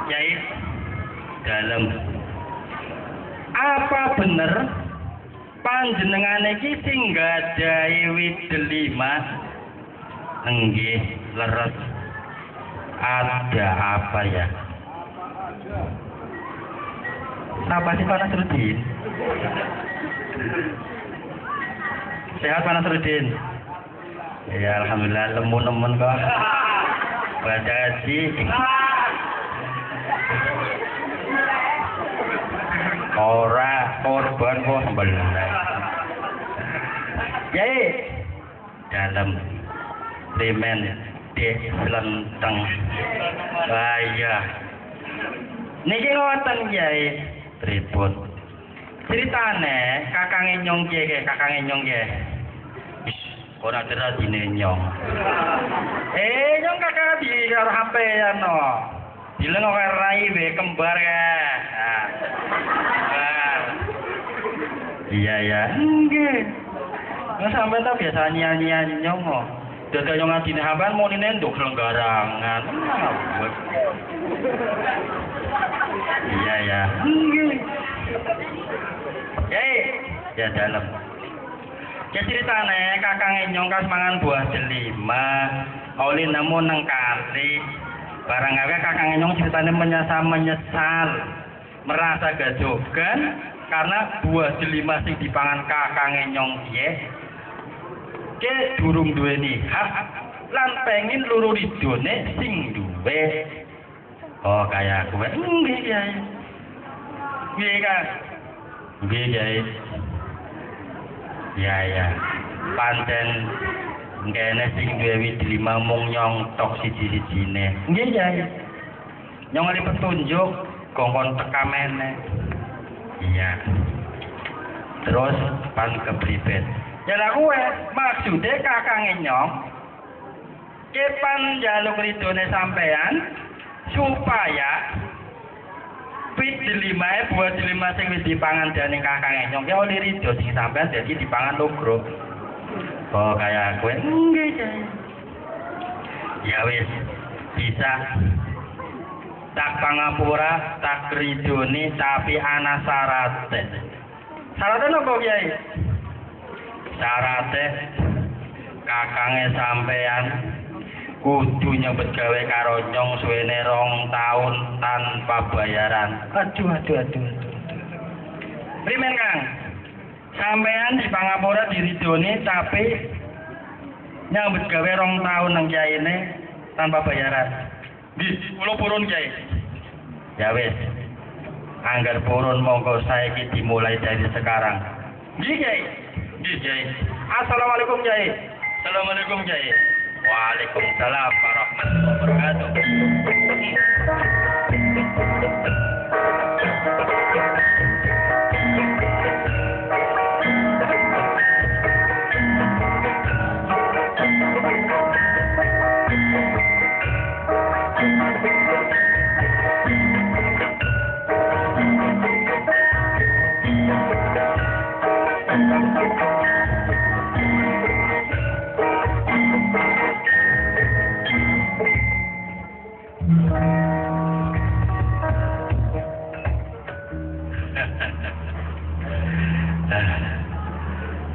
Yai dalam apa bener panjenengan iki sing nggadahi wit delima nggih leres ada apa ya? Apa sih Pak Nasruddin? Sehat Pak Nasruddin? Ya alhamdulillah lemu-lemun kok. Baca haji. Ora korban kok bener. Yai dalam remen de lenteng. Ayah. Niki ngoten Yai pripun? Ceritane kakange nyong kiye kakange nyong kiye. Ora kira dine nyong. Nyong kakak di karo HP ya no. Dileng karo rai be kembar ka. Iya ya. Nggih. Nggak sampai tak biasa nyanyi nyong kok. Dada nyong adine HP mau nendok lenggarangan. Iya ya. Nggih. Ya dalam. Ya ceritane kakang nyong kas mangan buah delima, oli nemu nang kali. Barang gawe kakang nyong ceritane menyesal, merasa gajogan karena buah delima sing dipangan kakang nyong piye. Ke durung duweni hak lan pengin luru ridone sing duwe. Oh kaya kowe. Nggih Kyai. Nggih Kang. Nggih Kyai. Ya pancen ngene sing duwe wit delima mung nyontok siji-sijine. Nggih Kyai. Nyong ali petunjuk kongkon teka meneh. Iya. Terus pan kepribet. Ya lah kowe maksude kakange nyong kepan njaluk ridone sampean supaya wit delima buah delima sing wis dipangan dening kakange nyong ya oleh rido sing sampean dadi dipangan logro. Oh kaya kowe nggih Kyai. Ya wis bisa tak pangapura tak ridone tapi ana syarate. Syarate napa Kyai? Syarate kakange sampean kudu nyebut gawe karo nyong suwene 2 tahun tanpa bayaran. Aduh. Primen Kang? Sampean di pangapura diridoni tapi nyambut gawe 2 tahun nang kyaine tanpa bayaran. Nggih, kula purun Kyai. Ya wis. Angger purun monggo saiki dimulai dari sekarang. Nggih Kyai. Nggih Kyai. Assalamualaikum Kyai. Assalamualaikum Kyai. Waalaikumsalam warahmatullahi wabarakatuh.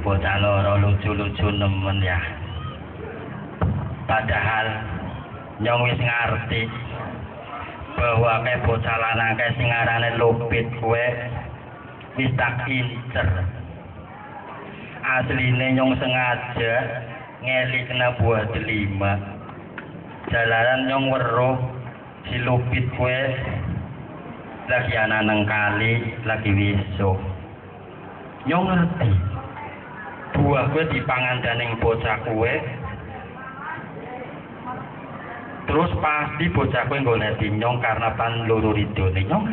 Bocah loro lucu-lucu nemen ya. Padahal nyong wis ngerti bahwa kayak bocah lanang kayak sing arane Lupit kowe wis tak incer. Asline nyong sengaja ngelikna buah delima. Jalaran nyong weruh si Lupit kowe lagi ana nang kali lagi wisuh. Nyong ngerti buah gue dipangan dening bocah kowe. Terus pasti bocah kowe goleki nyong karena pan loro ridone nyong.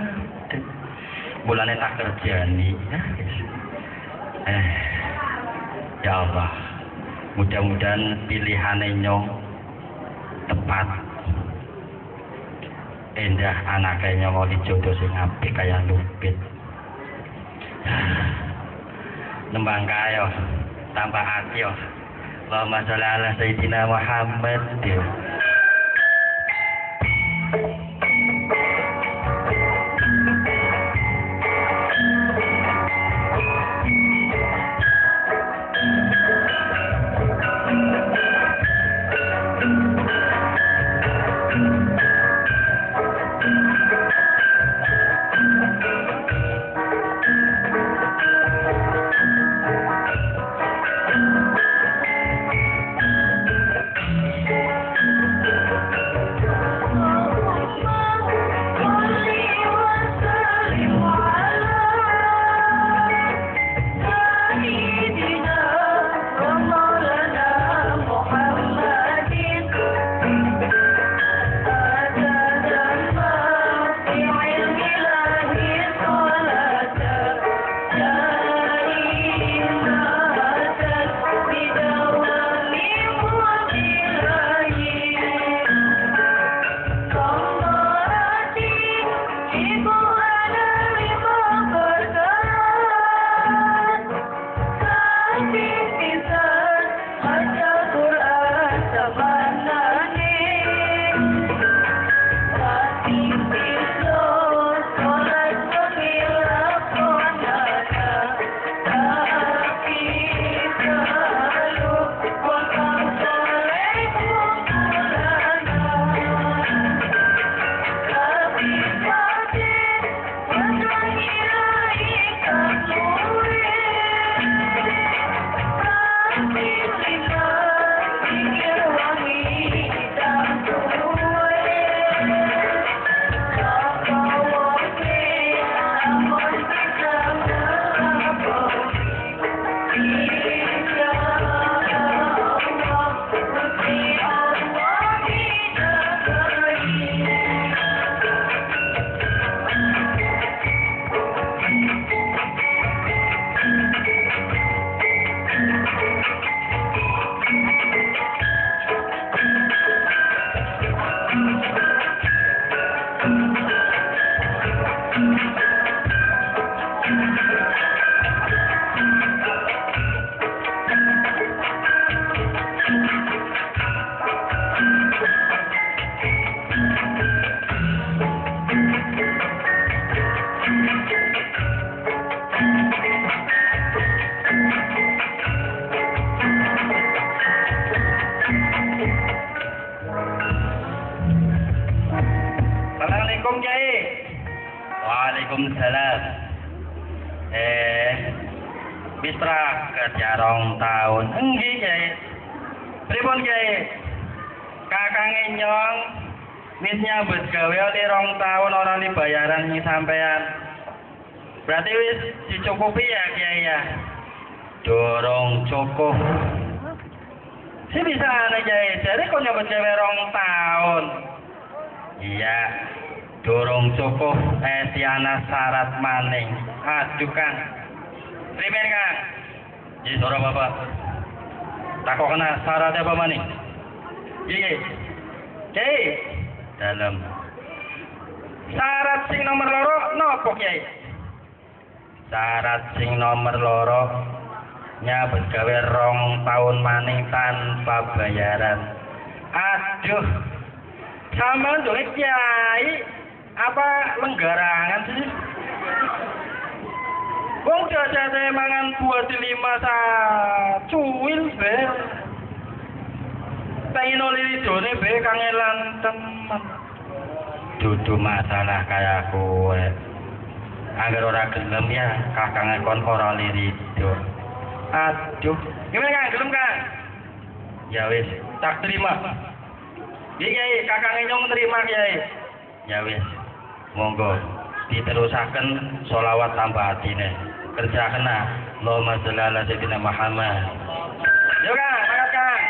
Mulane tak kerjani. Ya Allah. Mudah-mudahan pilihane nyong tepat. Endah anake nyong oli jodoh sing apik kaya Lupit. Nembang kayo tanpa hati yo. Allahumma sholli ala sayyidina Muhammad. Assalamualaikum Kiai. Waalaikumsalam. Mitra kejarong tahun. Enggih Kiai. Pripun Kiai? Kakang Nyong wis nyambut gawe oli 2 tahun ora li bayaran ning sampean. Berarti wis dicukupi ya Kiai ya? Dorong cukup. Si bisa ana Kiai, jare kok nyambut gawe 2 tahun. Iya. Dorong cukup tiana syarat maning. Aduh Kang. Primen Kang. Jadi suara Bapak. Takok kena syaratnya apa maning? Iya. Kiai. Dalam. Syarat sing nomor loro nopo Kiai? Syarat sing nomor loro nyambut gawe 2 tahun maning tanpa bayaran. Aduh. Sama dong Kiai. Apa lenggarangan sih? Wong jajane mangan buah di 5 sa cuwil be. Pengen oli done be kangelan temen. Dudu masalah kayak kowe. Agar ora gelem ya kakang kon ora lirido. Aduh, gimana Kang? Gelem Kang? Ya wis, tak terima. Kiai, kakang Nyong terima Kiai. Ya wis. Monggo diterusaken sholawat tanpa atine. Kerja kena Allahumma sholli ala sayyidina Muhammad. Yo Kang, angkat Kang.